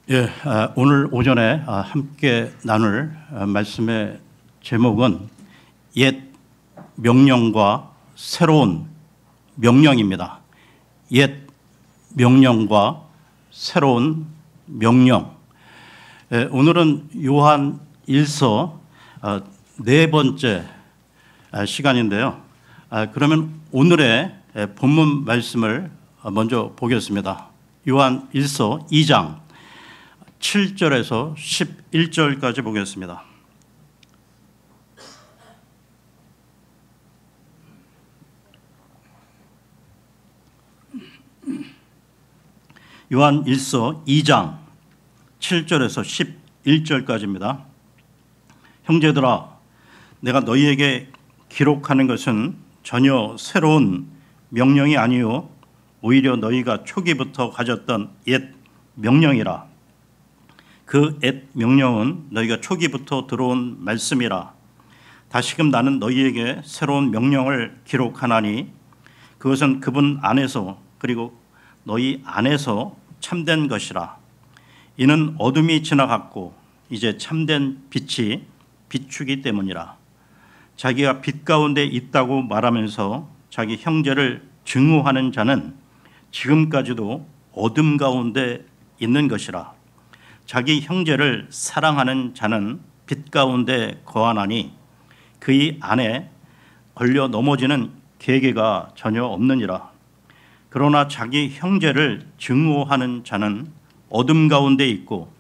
예, 오늘 오전에 함께 나눌 말씀의 제목은 옛 명령과 새로운 명령입니다. 옛 명령과 새로운 명령. 오늘은 요한 1서 네 번째 시간인데요. 그러면 오늘의 본문 말씀을 먼저 보겠습니다. 요한 1서 2장 7절에서 11절까지 보겠습니다. 요한 1서 2장 7절에서 11절까지입니다. 형제들아, 내가 너희에게 기록하는 것은 전혀 새로운 명령이 아니요 오히려 너희가 초기부터 가졌던 옛 명령이라. 그 옛 명령은 너희가 초기부터 들어온 말씀이라. 다시금 나는 너희에게 새로운 명령을 기록하나니 그것은 그분 안에서 그리고 너희 안에서 참된 것이라. 이는 어둠이 지나갔고 이제 참된 빛이 비추기 때문이라. 자기가 빛 가운데 있다고 말하면서 자기 형제를 증오하는 자는 지금까지도 어둠 가운데 있는 것이라. 자기 형제를 사랑하는 자는 빛 가운데 거하나니 그의 안에 걸려 넘어지는 계계가 전혀 없느니라. 그러나 자기 형제를 증오하는 자는 어둠 가운데 있고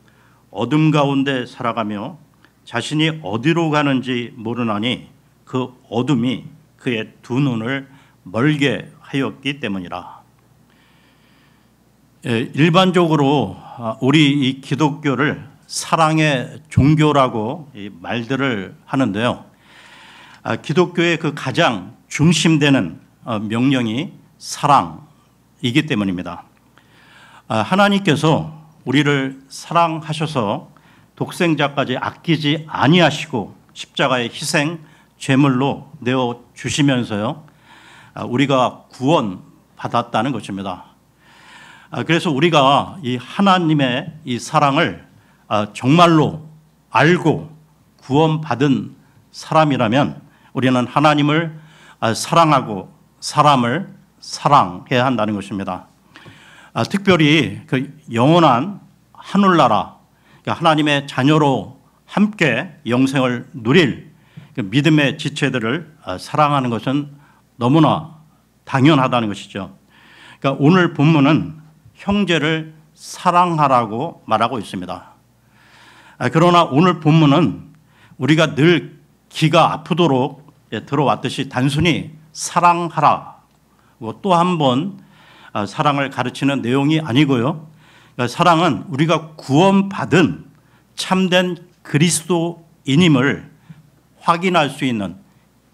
어둠 가운데 살아가며 자신이 어디로 가는지 모르나니 그 어둠이 그의 두 눈을 멀게 하였기 때문이라. 일반적으로 우리 이 기독교를 사랑의 종교라고 말들을 하는데요. 기독교의 그 가장 중심되는 명령이 사랑이기 때문입니다. 하나님께서 우리를 사랑하셔서 독생자까지 아끼지 아니하시고 십자가의 희생 제물로 내어 주시면서요, 우리가 구원받았다는 것입니다. 그래서 우리가 이 하나님의 이 사랑을 정말로 알고 구원받은 사람이라면 우리는 하나님을 사랑하고 사람을 사랑해야 한다는 것입니다. 특별히 그 영원한 하늘나라, 하나님의 자녀로 함께 영생을 누릴 그 믿음의 지체들을 사랑하는 것은 너무나 당연하다는 것이죠. 그러니까 오늘 본문은 형제를 사랑하라고 말하고 있습니다. 그러나 오늘 본문은 우리가 늘 귀가 아프도록 들어왔듯이 단순히 사랑하라, 또 한 번 사랑을 가르치는 내용이 아니고요. 사랑은 우리가 구원받은 참된 그리스도인임을 확인할 수 있는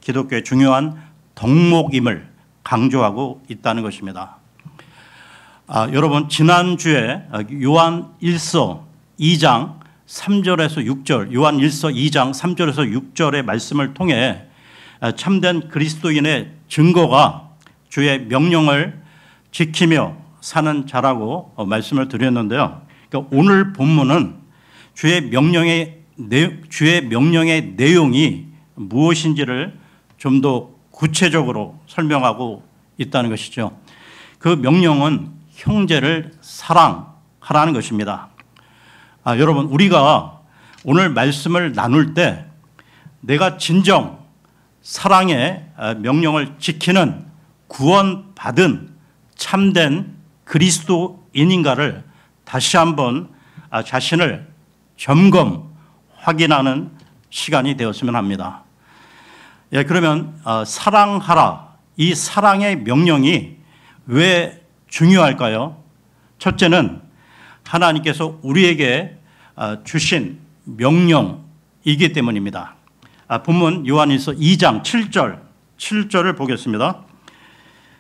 기독교의 중요한 덕목임을 강조하고 있다는 것입니다. 여러분, 지난주에 요한 1서 2장 3절에서 6절, 요한 1서 2장 3절에서 6절의 말씀을 통해 참된 그리스도인의 증거가 주의 명령을 지키며 사는 자라고 말씀을 드렸는데요. 그러니까 오늘 본문은 주의 명령의 내용이 무엇인지를 좀 더 구체적으로 설명하고 있다는 것이죠. 그 명령은 형제를 사랑하라는 것입니다. 여러분, 우리가 오늘 말씀을 나눌 때 내가 진정 사랑의 명령을 지키는 구원받은 참된 그리스도인인가를 다시 한번 자신을 점검 확인하는 시간이 되었으면 합니다. 그러면 사랑하라, 이 사랑의 명령이 왜 중요할까요? 첫째는 하나님께서 우리에게 주신 명령이기 때문입니다. 본문 요한일서 2장 7절을 보겠습니다.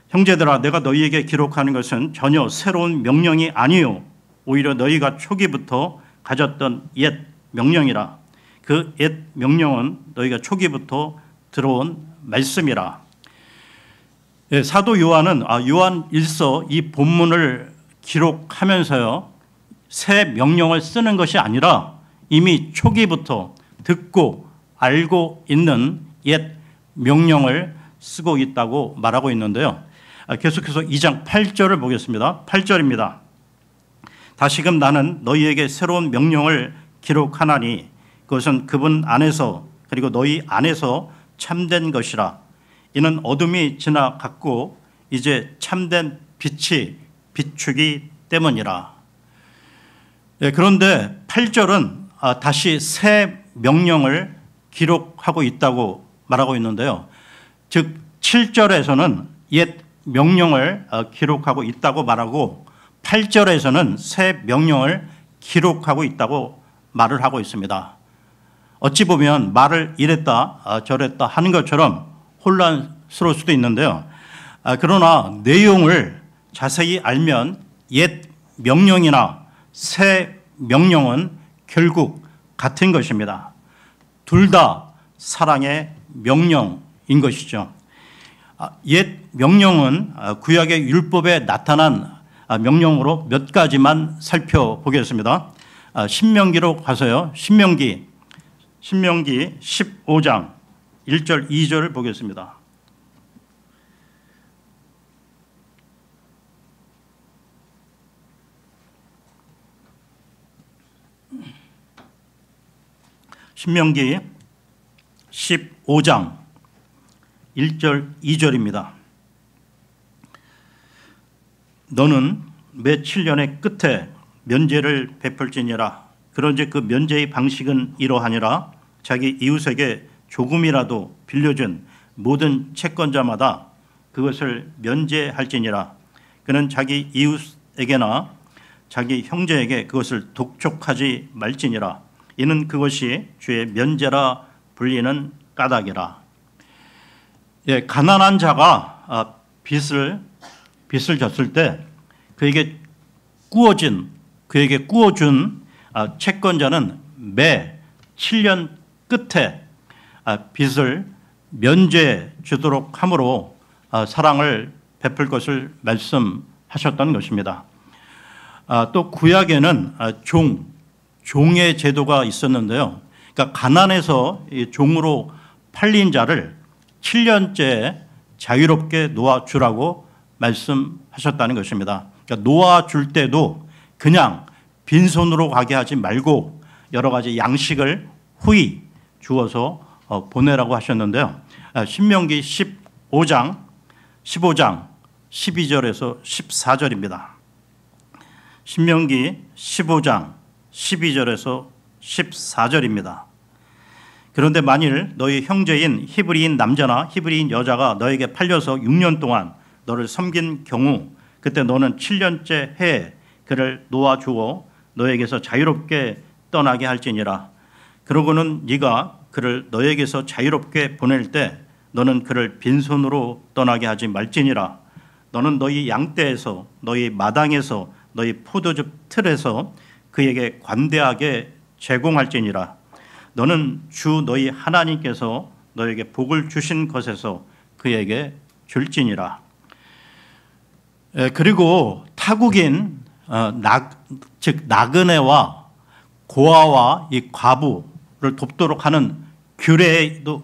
형제들아, 내가 너희에게 기록하는 것은 전혀 새로운 명령이 아니요 오히려 너희가 초기부터 가졌던 옛 명령이라. 그 옛 명령은 너희가 초기부터 들어온 말씀이라. 사도 요한은 요한 1서 이 본문을 기록하면서요, 새 명령을 쓰는 것이 아니라 이미 초기부터 듣고 알고 있는 옛 명령을 쓰고 있다고 말하고 있는데요. 계속해서 2장 8절을 보겠습니다. 8절입니다. 다시금 나는 너희에게 새로운 명령을 기록하나니 그것은 그분 안에서 그리고 너희 안에서 참된 것이라. 이는 어둠이 지나갔고 이제 참된 빛이 비추기 때문이라. 그런데 8절은 다시 새 명령을 기록하고 있다고 말하고 있는데요. 즉 7절에서는 옛 명령을 기록하고 있다고 말하고 8절에서는 새 명령을 기록하고 있다고 말을 하고 있습니다. 어찌 보면 말을 이랬다 저랬다 하는 것처럼 혼란스러울 수도 있는데요. 그러나 내용을 자세히 알면 옛 명령이나 새 명령은 결국 같은 것입니다. 둘 다 사랑의 명령인 것이죠. 옛 명령은 구약의 율법에 나타난 명령으로 몇 가지만 살펴보겠습니다. 신명기로 가서요. 신명기 15장 1절 2절을 보겠습니다. 신명기 15장 1절 2절입니다. 너는 매 7년의 끝에 면제를 베풀지니라. 그런즉 그 면제의 방식은 이러하니라. 자기 이웃에게 조금이라도 빌려준 모든 채권자마다 그것을 면제할지니라. 그는 자기 이웃에게나 자기 형제에게 그것을 독촉하지 말지니라. 이는 그것이 주의 면제라 불리는 까닭이라. 가난한 자가 빚을 졌을 때 그에게 꾸어준 채권자는 매 7년 끝에 빚을 면제해 주도록 함으로 사랑을 베풀 것을 말씀하셨던 것입니다. 또 구약에는 종의 제도가 있었는데요. 그러니까 가난해서 종으로 팔린 자를 7년째 자유롭게 놓아주라고 말씀하셨다는 것입니다. 그러니까 놓아줄 때도 그냥 빈손으로 가게 하지 말고 여러 가지 양식을 후히 주어서 보내라고 하셨는데요. 신명기 15장 12절에서 14절입니다. 신명기 15장 12절에서 14절입니다. 그런데 만일 너희 형제인 히브리인 남자나 히브리인 여자가 너에게 팔려서 6년 동안 너를 섬긴 경우 그때 너는 7년째 해에 그를 놓아주어 너에게서 자유롭게 떠나게 할지니라. 그러고는 네가 그를 너에게서 자유롭게 보낼 때 너는 그를 빈손으로 떠나게 하지 말지니라. 너는 너희 양떼에서 너희 마당에서 너희 포도즙 틀에서 그에게 관대하게 제공할지니라. 너는 주 너희 하나님께서 너에게 복을 주신 것에서 그에게 줄지니라. 그리고 타국인 즉 나그네와 고아와 이 과부를 돕도록 하는 규례도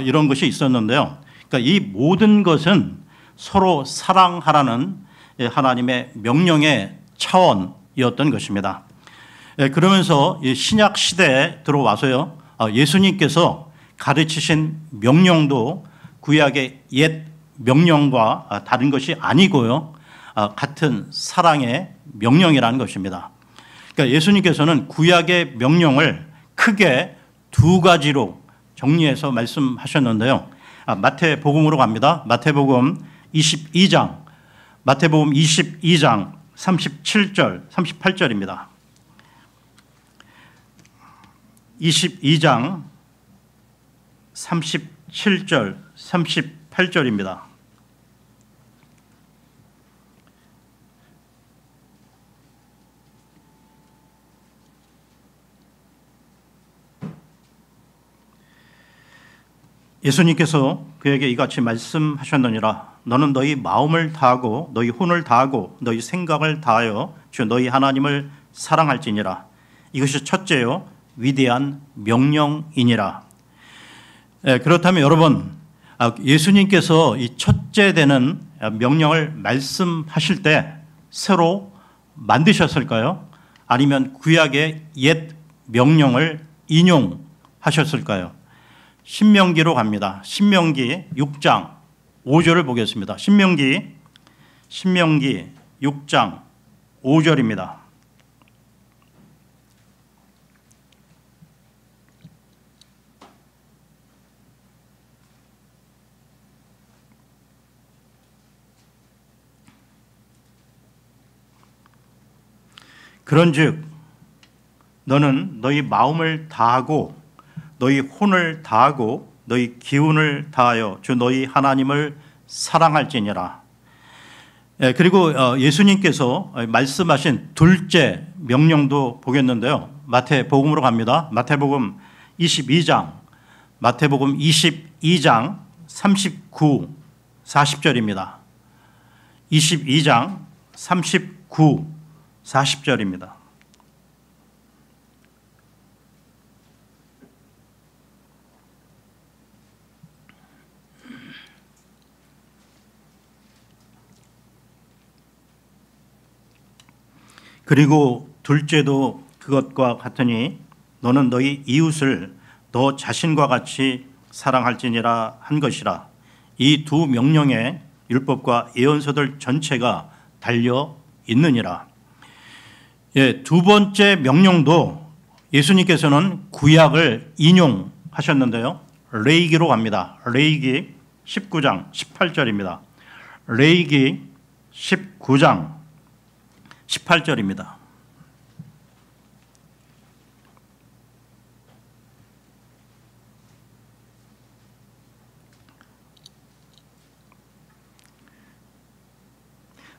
이런 것이 있었는데요. 그러니까 이 모든 것은 서로 사랑하라는 하나님의 명령의 차원이었던 것입니다. 그러면서 신약 시대에 들어와서요, 예수님께서 가르치신 명령도 구약의 옛 명령과 다른 것이 아니고요, 같은 사랑의 명령이라는 것입니다. 그러니까 예수님께서는 구약의 명령을 크게 두 가지로 정리해서 말씀하셨는데요. 마태복음으로 갑니다. 마태복음 22장 37절, 38절입니다. 22장 37절, 38절입니다. 예수님께서 그에게 이같이 말씀하셨느니라. 너는 너희 마음을 다하고 너희 혼을 다하고 너희 생각을 다하여 주 너희 하나님을 사랑할지니라. 이것이 첫째요 위대한 명령이니라. 그렇다면 여러분, 예수님께서 이 첫째 되는 명령을 말씀하실 때 새로 만드셨을까요? 아니면 구약의 옛 명령을 인용하셨을까요? 신명기로 갑니다. 신명기 6장 5절을 보겠습니다. 신명기 6장 5절입니다. 그런즉 너는 너희 마음을 다하고 너희 혼을 다하고 너희 기운을 다하여 주 너희 하나님을 사랑할지니라. 그리고 예수님께서 말씀하신 둘째 명령도 보겠는데요. 마태복음으로 갑니다. 마태복음 22장 39, 40절입니다. 22장 39, 40절입니다. 그리고 둘째도 그것과 같으니 너는 너희 이웃을 너 자신과 같이 사랑할지니라 한 것이라. 이 두 명령에 율법과 예언서들 전체가 달려 있느니라. 두 번째 명령도 예수님께서는 구약을 인용하셨는데요. 레위기로 갑니다. 레위기 19장 18절입니다. 레위기 19장 18절입니다.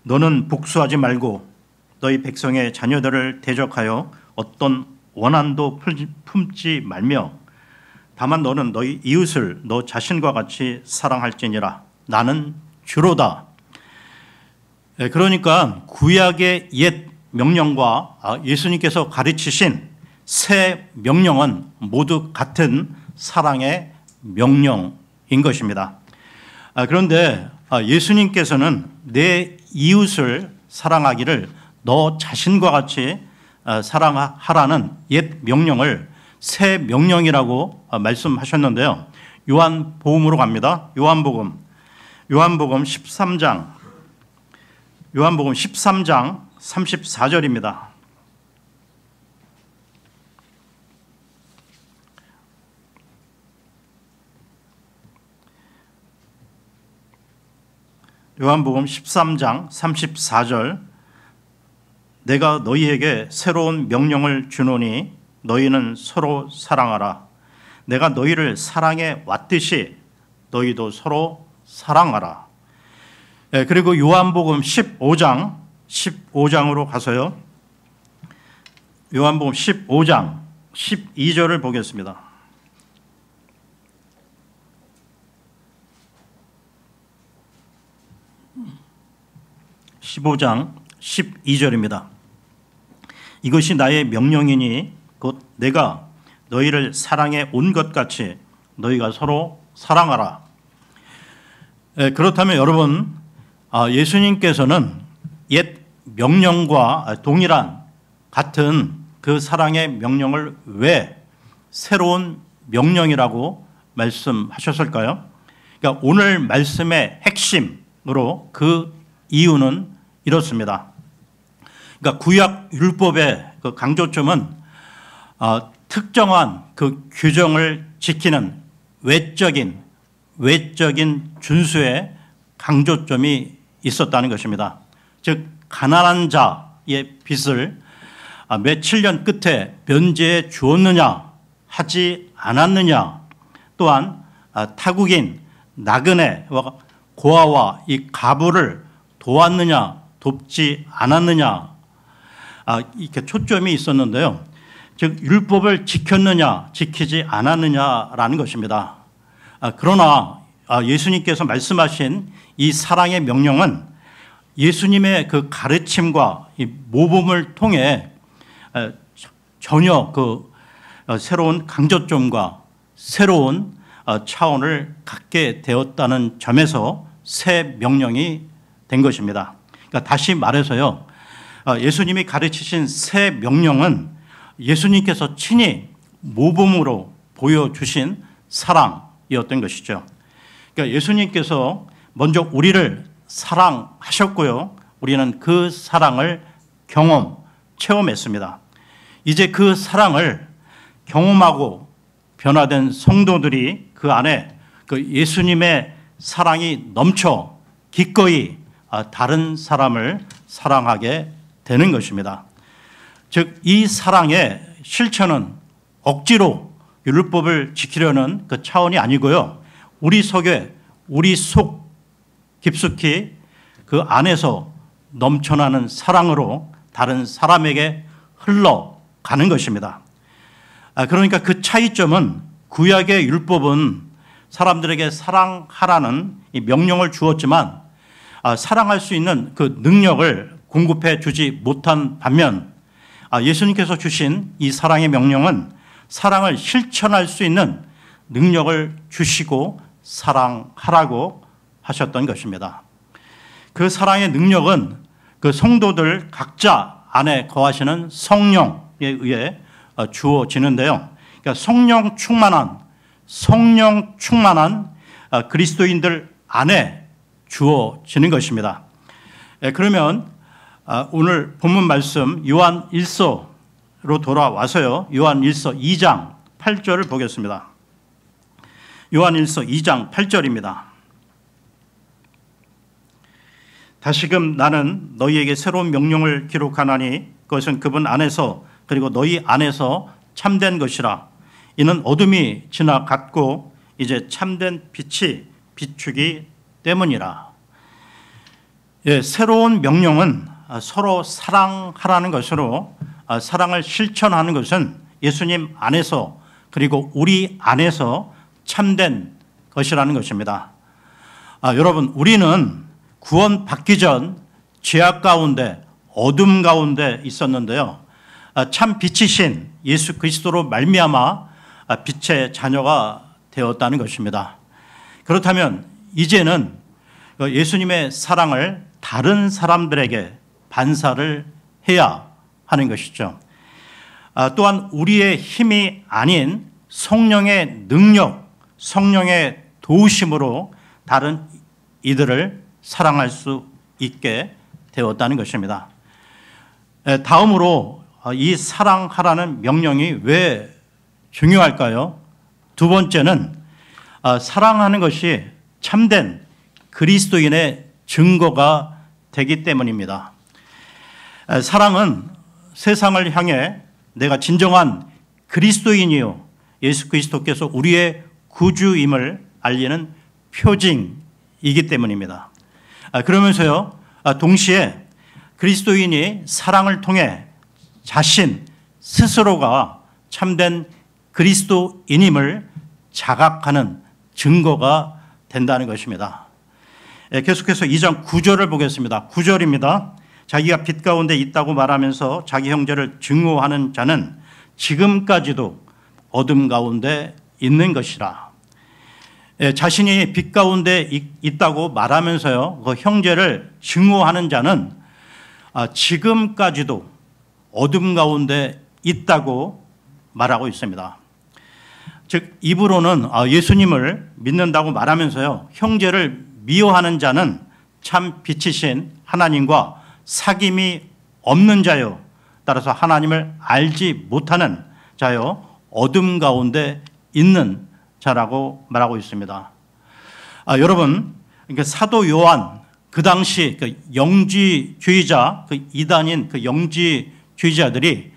너는 복수하지 말고 너희 백성의 자녀들을 대적하여 어떤 원한도 품지 말며 다만 너는 너희 이웃을 너 자신과 같이 사랑할지니라. 나는 주로다. 그러니까 구약의 옛 명령과 예수님께서 가르치신 새 명령은 모두 같은 사랑의 명령인 것입니다. 그런데 예수님께서는 내 이웃을 사랑하기를 너 자신과 같이 사랑하라는 옛 명령을 새 명령이라고 말씀하셨는데요. 요한복음으로 갑니다. 요한복음 13장 34절입니다. 요한복음 13장 34절 내가 너희에게 새로운 명령을 주노니 너희는 서로 사랑하라. 내가 너희를 사랑해 왔듯이 너희도 서로 사랑하라. 그리고 요한복음 15장으로 가서요. 요한복음 15장 12절을 보겠습니다. 15장 12절입니다. 이것이 나의 명령이니 곧 내가 너희를 사랑해 온 것 같이 너희가 서로 사랑하라. 그렇다면 여러분, 예수님께서는 옛 명령과 동일한 같은 그 사랑의 명령을 왜 새로운 명령이라고 말씀하셨을까요? 그러니까 오늘 말씀의 핵심으로 그 이유는 이렇습니다. 그러니까 구약 율법의 그 강조점은 특정한 그 규정을 지키는 외적인 준수의 강조점이 있었다는 것입니다. 즉 가난한 자의 빚을 며칠 년 끝에 면제해 주었느냐 하지 않았느냐, 또한 타국인 나그네와 고아와 이 가부를 도왔느냐 돕지 않았느냐, 이렇게 초점이 있었는데요. 즉 율법을 지켰느냐 지키지 않았느냐라는 것입니다. 그러나 예수님께서 말씀하신 이 사랑의 명령은 예수님의 그 가르침과 이 모범을 통해 전혀 새로운 강조점과 새로운 차원을 갖게 되었다는 점에서 새 명령이 된 것입니다. 그러니까 다시 말해서요, 예수님이 가르치신 새 명령은 예수님께서 친히 모범으로 보여주신 사랑이었던 것이죠. 그러니까 예수님께서 먼저 우리를 사랑하셨고요, 우리는 그 사랑을 체험했습니다. 이제 그 사랑을 경험하고 변화된 성도들이 그 안에 그 예수님의 사랑이 넘쳐 기꺼이 다른 사람을 사랑하게 되는 것입니다. 즉, 이 사랑의 실천은 억지로 율법을 지키려는 그 차원이 아니고요, 우리 속에, 우리 속 깊숙이 그 안에서 넘쳐나는 사랑으로 다른 사람에게 흘러가는 것입니다. 그러니까 그 차이점은, 구약의 율법은 사람들에게 사랑하라는 이 명령을 주었지만 사랑할 수 있는 그 능력을 공급해 주지 못한 반면, 예수님께서 주신 이 사랑의 명령은 사랑을 실천할 수 있는 능력을 주시고 사랑하라고 하셨던 것입니다. 그 사랑의 능력은 그 성도들 각자 안에 거하시는 성령에 의해 주어지는데요. 그러니까 성령 충만한 그리스도인들 안에 주어지는 것입니다. 그러면 오늘 본문 말씀 요한 1서로 돌아와서요, 요한 1서 2장 8절을 보겠습니다. 요한 1서 2장 8절입니다. 다시금 나는 너희에게 새로운 명령을 기록하나니 그것은 그분 안에서 그리고 너희 안에서 참된 것이라. 이는 어둠이 지나갔고 이제 참된 빛이 비추기 때문이라. 새로운 명령은 서로 사랑하라는 것으로, 사랑을 실천하는 것은 예수님 안에서 그리고 우리 안에서 참된 것이라는 것입니다. 여러분, 우리는 구원받기 전 죄악 가운데, 어둠 가운데 있었는데요, 참 빛이신 예수 그리스도로 말미암아 빛의 자녀가 되었다는 것입니다. 그렇다면 이제는 예수님의 사랑을 다른 사람들에게 반사를 해야 하는 것이죠. 또한 우리의 힘이 아닌 성령의 능력, 성령의 도우심으로 다른 이들을 사랑할 수 있게 되었다는 것입니다. 다음으로 이 사랑하라는 명령이 왜 중요할까요? 두 번째는 사랑하는 것이 참된 그리스도인의 증거가 되기 때문입니다. 사랑은 세상을 향해 내가 진정한 그리스도인이요, 예수 그리스도께서 우리의 구주임을 알리는 표징이기 때문입니다. 그러면서요, 동시에 그리스도인이 사랑을 통해 자신 스스로가 참된 그리스도인임을 자각하는 증거가 된다는 것입니다. 계속해서 2장 9절을 보겠습니다. 9절입니다. 자기가 빛 가운데 있다고 말하면서 자기 형제를 증오하는 자는 지금까지도 어둠 가운데 있는 것이라. 자신이 빛 가운데 있다고 말하면서요, 그 형제를 증오하는 자는 지금까지도 어둠 가운데 있다고 말하고 있습니다. 즉, 입으로는 예수님을 믿는다고 말하면서요, 형제를 미워하는 자는 참 빛이신 하나님과 사귐이 없는 자요, 따라서 하나님을 알지 못하는 자요, 어둠 가운데 있는 자라고 말하고 있습니다. 여러분, 그러니까 사도 요한, 그 당시 그 영지주의자, 그 이단인 그 영지주의자들이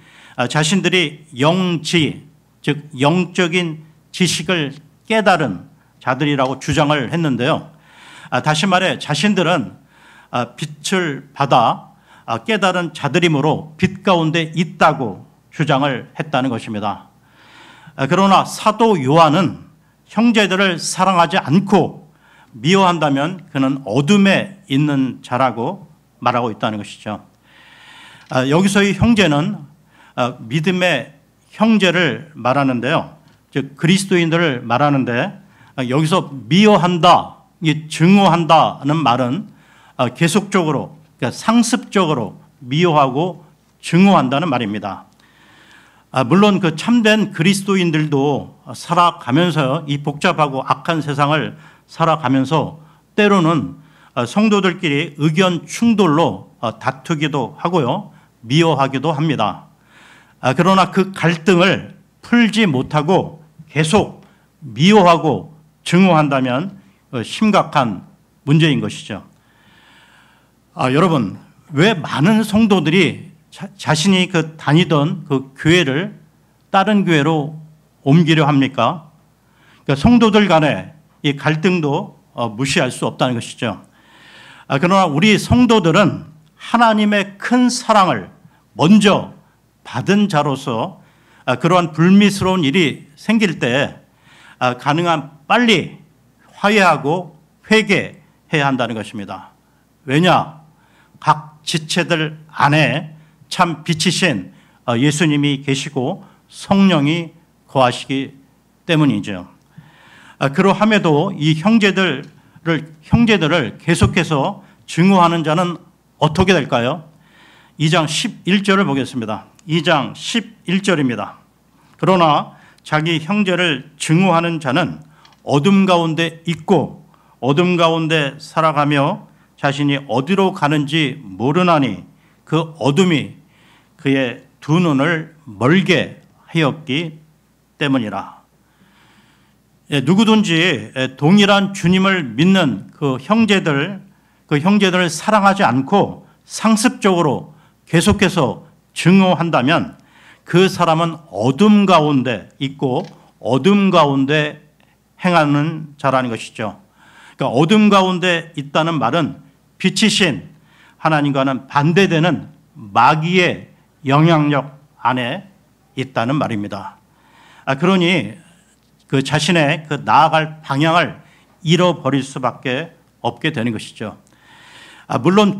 자신들이 영지, 즉 영적인 지식을 깨달은 자들이라고 주장을 했는데요. 다시 말해 자신들은 빛을 받아 깨달은 자들이므로 빛 가운데 있다고 주장을 했다는 것입니다. 그러나 사도 요한은 형제들을 사랑하지 않고 미워한다면 그는 어둠에 있는 자라고 말하고 있다는 것이죠. 여기서의 형제는 믿음의 형제를 말하는데요. 즉 그리스도인들을 말하는데 여기서 미워한다, 증오한다는 말은 계속적으로, 그러니까 상습적으로 미워하고 증오한다는 말입니다. 물론 그 참된 그리스도인들도 살아가면서 이 복잡하고 악한 세상을 살아가면서 때로는 성도들끼리 의견 충돌로 다투기도 하고요, 미워하기도 합니다. 그러나 그 갈등을 풀지 못하고 계속 미워하고 증오한다면 심각한 문제인 것이죠. 여러분, 왜 많은 성도들이 자신이 다니던 그 교회를 다른 교회로 옮기려 합니까? 그러니까 성도들 간의 이 갈등도 무시할 수 없다는 것이죠. 그러나 우리 성도들은 하나님의 큰 사랑을 먼저 받은 자로서 그러한 불미스러운 일이 생길 때 가능한 빨리 화해하고 회개해야 한다는 것입니다. 왜냐? 각 지체들 안에 참 빛이신 예수님이 계시고 성령이 거하시기 때문이죠. 그러함에도 이 형제들을 계속해서 증오하는 자는 어떻게 될까요? 2장 11절을 보겠습니다. 2장 11절입니다. 그러나 자기 형제를 증오하는 자는 어둠 가운데 있고 어둠 가운데 살아가며 자신이 어디로 가는지 모르나니 그 어둠이 그의 두 눈을 멀게 하였기 때문이라. 누구든지 동일한 주님을 믿는 그 형제들을 사랑하지 않고 상습적으로 계속해서 증오한다면 그 사람은 어둠 가운데 있고 어둠 가운데 행하는 자라는 것이죠. 그러니까 어둠 가운데 있다는 말은 빛이신 하나님과는 반대되는 마귀의 영향력 안에 있다는 말입니다. 그러니 그 자신의 그 나아갈 방향을 잃어버릴 수밖에 없게 되는 것이죠. 물론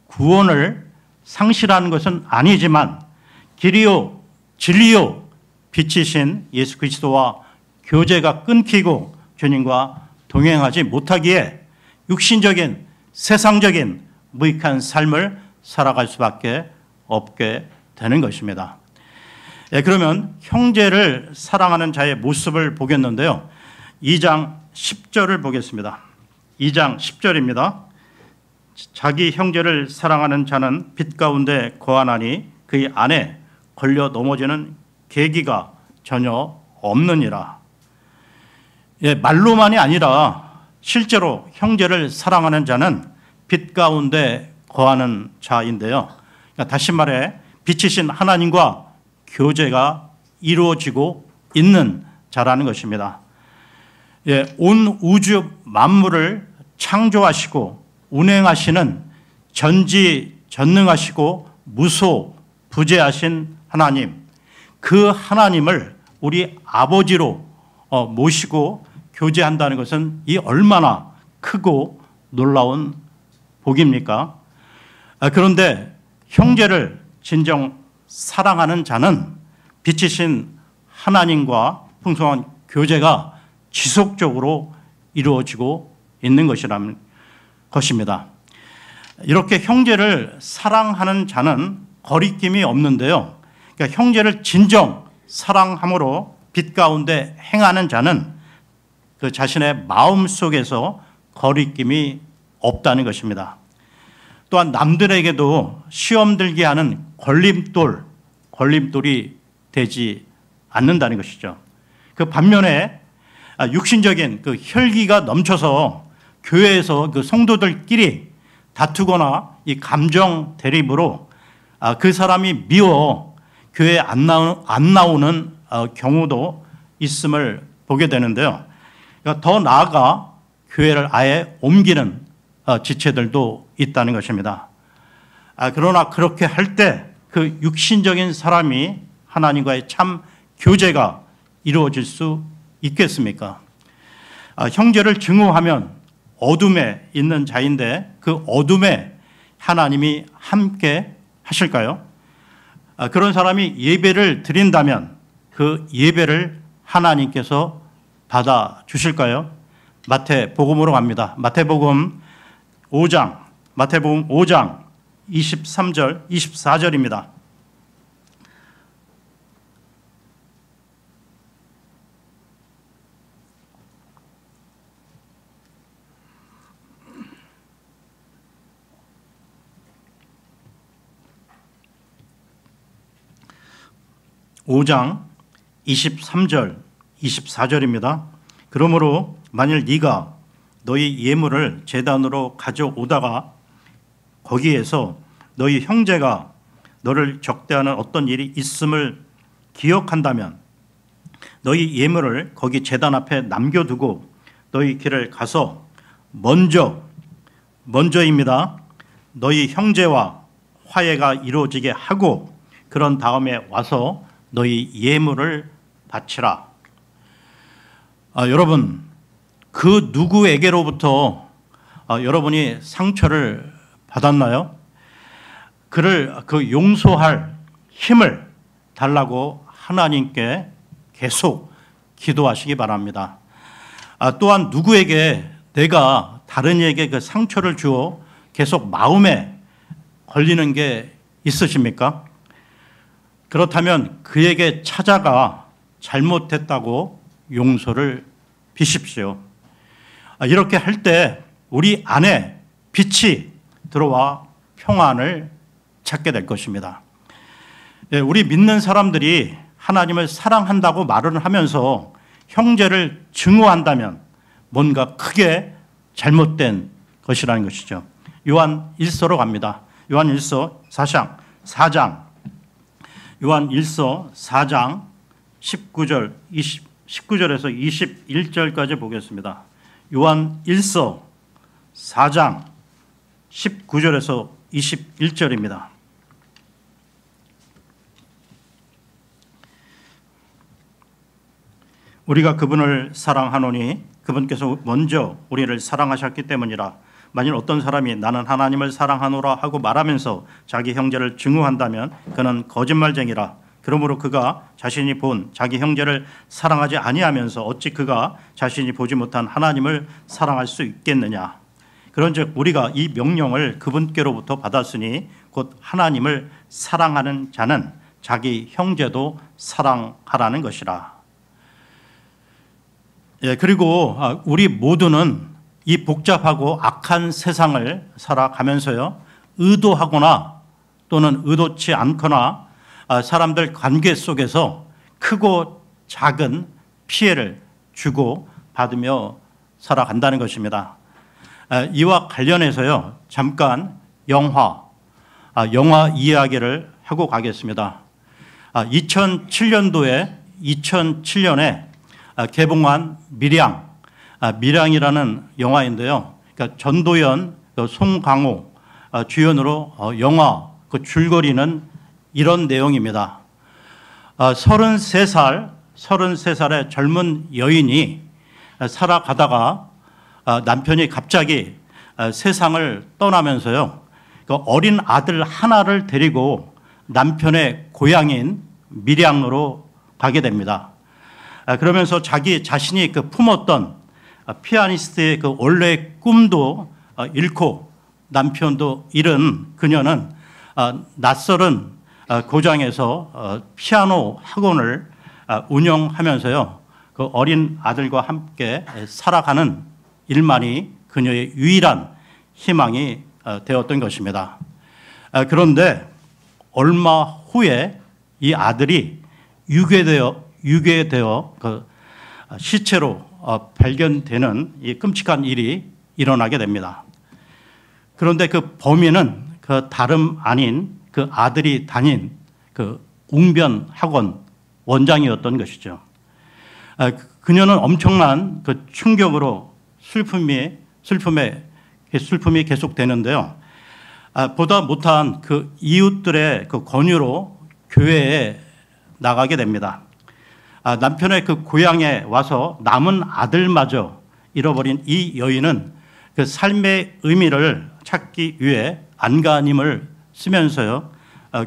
구원을 상실하는 것은 아니지만 길이요 진리요 빛이신 예수 그리스도와 교제가 끊기고 주님과 동행하지 못하기에 육신적인 세상적인 무익한 삶을 살아갈 수밖에 없게 되는 것입니다. 그러면 형제를 사랑하는 자의 모습을 보겠는데요. 2장 10절을 보겠습니다. 2장 10절입니다. 자기 형제를 사랑하는 자는 빛 가운데 거하나니 그의 안에 걸려 넘어지는 계기가 전혀 없느니라. 말로만이 아니라 실제로 형제를 사랑하는 자는 빛 가운데 거하는 자인데요. 그러니까 다시 말해 빛이신 하나님과 교제가 이루어지고 있는 자라는 것입니다. 온 우주 만물을 창조하시고 운행하시는 전지전능하시고 무소부재하신 하나님, 그 하나님을 우리 아버지로 모시고 교제한다는 것은 이 얼마나 크고 놀라운 복입니까? 그런데 형제를 진정 사랑하는 자는 빛이신 하나님과 풍성한 교제가 지속적으로 이루어지고 있는 것입니다. 이렇게 형제를 사랑하는 자는 거리낌이 없는데요. 그러니까 형제를 진정 사랑함으로 빛 가운데 행하는 자는 그 자신의 마음 속에서 거리낌이 없다는 것입니다. 또한 남들에게도 시험 들게 하는 걸림돌이 되지 않는다는 것이죠. 그 반면에 육신적인 그 혈기가 넘쳐서 교회에서 그 성도들끼리 다투거나 이 감정 대립으로 그 사람이 미워 교회에 안 나오는 경우도 있음을 보게 되는데요. 그러니까 더 나아가 교회를 아예 옮기는 지체들도 있다는 것입니다. 그러나 그렇게 할 때 그 육신적인 사람이 하나님과의 참 교제가 이루어질 수 있겠습니까? 형제를 증오하면 어둠에 있는 자인데 그 어둠에 하나님이 함께 하실까요? 그런 사람이 예배를 드린다면 그 예배를 하나님께서 받아 주실까요? 마태복음으로 갑니다. 마태복음 5장 23절 24절입니다. 오 장 23절 24절입니다. 그러므로 만일 네가 너희 예물을 제단으로 가져오다가 거기에서 너희 형제가 너를 적대하는 어떤 일이 있음을 기억한다면 너희 예물을 거기 제단 앞에 남겨두고 너희 길을 가서 먼저입니다. 너희 형제와 화해가 이루어지게 하고 그런 다음에 와서 너희 예물을 바치라. 여러분, 그 누구에게로부터 여러분이 상처를 받았나요? 그를 용서할 힘을 달라고 하나님께 계속 기도하시기 바랍니다. 또한 누구에게 내가 다른 이에게 그 상처를 주어 계속 마음에 걸리는 게 있으십니까? 그렇다면 그에게 찾아가 잘못했다고 용서를 비십시오. 이렇게 할 때 우리 안에 빛이 들어와 평안을 찾게 될 것입니다. 우리 믿는 사람들이 하나님을 사랑한다고 말을 하면서 형제를 증오한다면 뭔가 크게 잘못된 것이라는 것이죠. 요한 1서로 갑니다. 요한 1서 4장 요한 1서 4장 19절에서 21절까지 보겠습니다. 요한 1서 4장 19절에서 21절입니다. 우리가 그분을 사랑하노니 그분께서 먼저 우리를 사랑하셨기 때문이라. 만일 어떤 사람이 나는 하나님을 사랑하노라 하고 말하면서 자기 형제를 증오한다면 그는 거짓말쟁이라. 그러므로 그가 자신이 본 자기 형제를 사랑하지 아니하면서 어찌 그가 자신이 보지 못한 하나님을 사랑할 수 있겠느냐. 그런즉 우리가 이 명령을 그분께로부터 받았으니 곧 하나님을 사랑하는 자는 자기 형제도 사랑하라는 것이라. 그리고 우리 모두는 이 복잡하고 악한 세상을 살아가면서요, 의도하거나 또는 의도치 않거나 사람들 관계 속에서 크고 작은 피해를 주고 받으며 살아간다는 것입니다. 이와 관련해서요, 잠깐 영화 이야기를 하고 가겠습니다. 2007년에 개봉한 밀양이라는 영화인데요. 그러니까 전도연, 송강호 주연으로 영화 줄거리는 이런 내용입니다. 33살의 젊은 여인이 살아가다가 남편이 갑자기 세상을 떠나면서요, 어린 아들 하나를 데리고 남편의 고향인 밀양으로 가게 됩니다. 그러면서 자기 자신이 품었던 피아니스트의 원래의 꿈도 잃고 남편도 잃은 그녀는 낯설은 고장에서 피아노 학원을 운영하면서요, 그 어린 아들과 함께 살아가는 일만이 그녀의 유일한 희망이 되었던 것입니다. 그런데 얼마 후에 이 아들이 유괴되어 그 시체로 발견되는 이 끔찍한 일이 일어나게 됩니다. 그런데 그 범인은 그 다름 아닌 그 아들이 다닌 그 웅변 학원 원장이었던 것이죠. 그녀는 엄청난 그 충격으로 슬픔이 계속되는데요. 보다 못한 그 이웃들의 그 권유로 교회에 나가게 됩니다. 남편의 그 고향에 와서 남은 아들마저 잃어버린 이 여인은 그 삶의 의미를 찾기 위해 안간힘을 쓰면서요,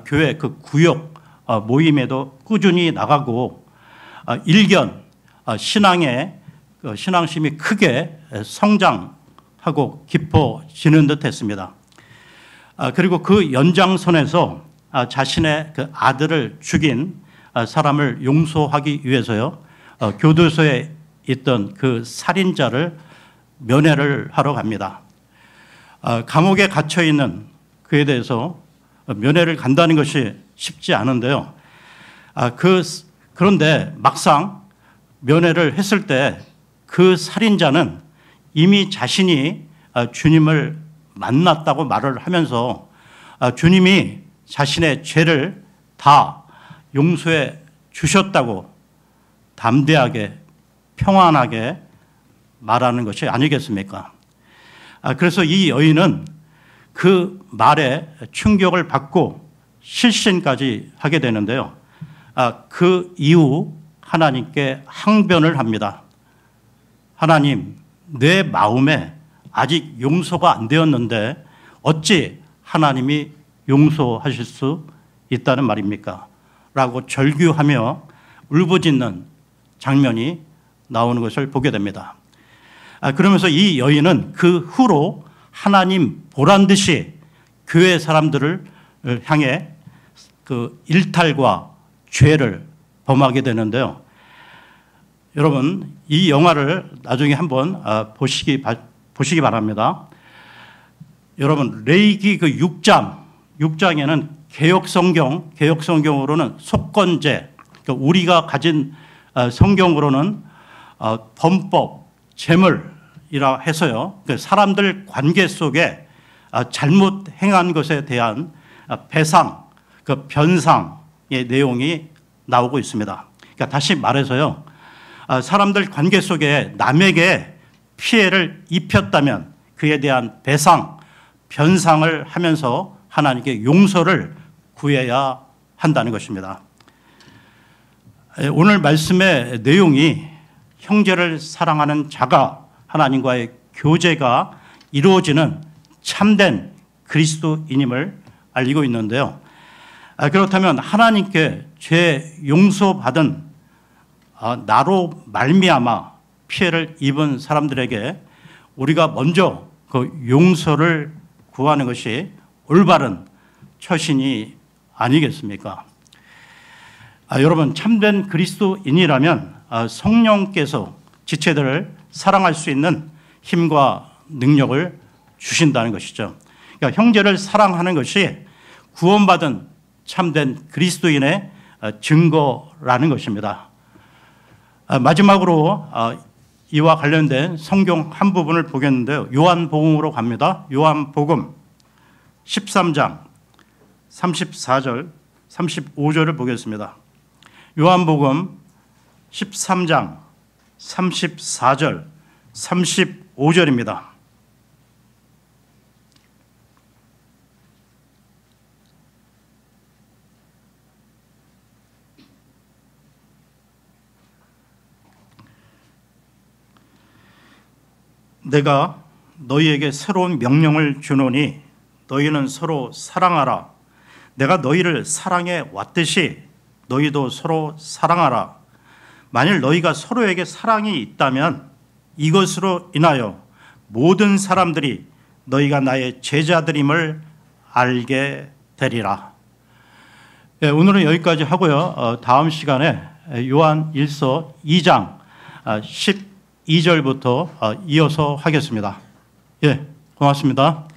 교회 그 구역 모임에도 꾸준히 나가고 일견 신앙심이 크게 성장하고 깊어지는 듯했습니다. 그리고 그 연장선에서 자신의 그 아들을 죽인 사람을 용서하기 위해서요, 교도소에 있던 그 살인자를 면회를 하러 갑니다. 감옥에 갇혀 있는 그에 대해서 면회를 간다는 것이 쉽지 않은데요. 그런데 막상 면회를 했을 때 그 살인자는 이미 자신이 주님을 만났다고 말을 하면서 주님이 자신의 죄를 다 용서해 주셨다고 담대하게 평안하게 말하는 것이 아니겠습니까? 그래서 이 여인은 그 말에 충격을 받고 실신까지 하게 되는데요. 그 이후 하나님께 항변을 합니다. 하나님, 내 마음에 아직 용서가 안 되었는데 어찌 하나님이 용서하실 수 있다는 말입니까? 라고 절규하며 울부짖는 장면이 나오는 것을 보게 됩니다. 그러면서 이 여인은 그 후로 하나님 보란 듯이 교회 사람들을 향해 그 일탈과 죄를 범하게 되는데요. 여러분, 이 영화를 나중에 한번 보시기 바랍니다. 여러분, 레위기 그 6장에는 개혁성경으로는 속건제, 우리가 가진 성경으로는 범법, 재물이라 해서요, 사람들 관계 속에 잘못 행한 것에 대한 배상, 그 변상의 내용이 나오고 있습니다. 그러니까 다시 말해서요, 사람들 관계 속에 남에게 피해를 입혔다면 그에 대한 배상, 변상을 하면서 하나님께 용서를 구해야 한다는 것입니다. 오늘 말씀의 내용이 형제를 사랑하는 자가 하나님과의 교제가 이루어지는 참된 그리스도인임을 알리고 있는데요. 그렇다면 하나님께 죄 용서받은 나로 말미암아 피해를 입은 사람들에게 우리가 먼저 그 용서를 구하는 것이 올바른 처신이 아니겠습니까? 여러분, 참된 그리스도인이라면 성령께서 지체들을 사랑할 수 있는 힘과 능력을 주신다는 것이죠. 그러니까 형제를 사랑하는 것이 구원받은 참된 그리스도인의 증거라는 것입니다. 마지막으로 이와 관련된 성경 한 부분을 보겠는데요. 요한복음으로 갑니다. 요한복음 13장 34절, 35절을 보겠습니다. 요한복음 13장 34절, 35절입니다. 내가 너희에게 새로운 명령을 주노니 너희는 서로 사랑하라. 내가 너희를 사랑해 왔듯이 너희도 서로 사랑하라. 만일 너희가 서로에게 사랑이 있다면 이것으로 인하여 모든 사람들이 너희가 나의 제자들임을 알게 되리라. 오늘은 여기까지 하고요. 다음 시간에 요한 1서 2장 12절부터 이어서 하겠습니다. 고맙습니다.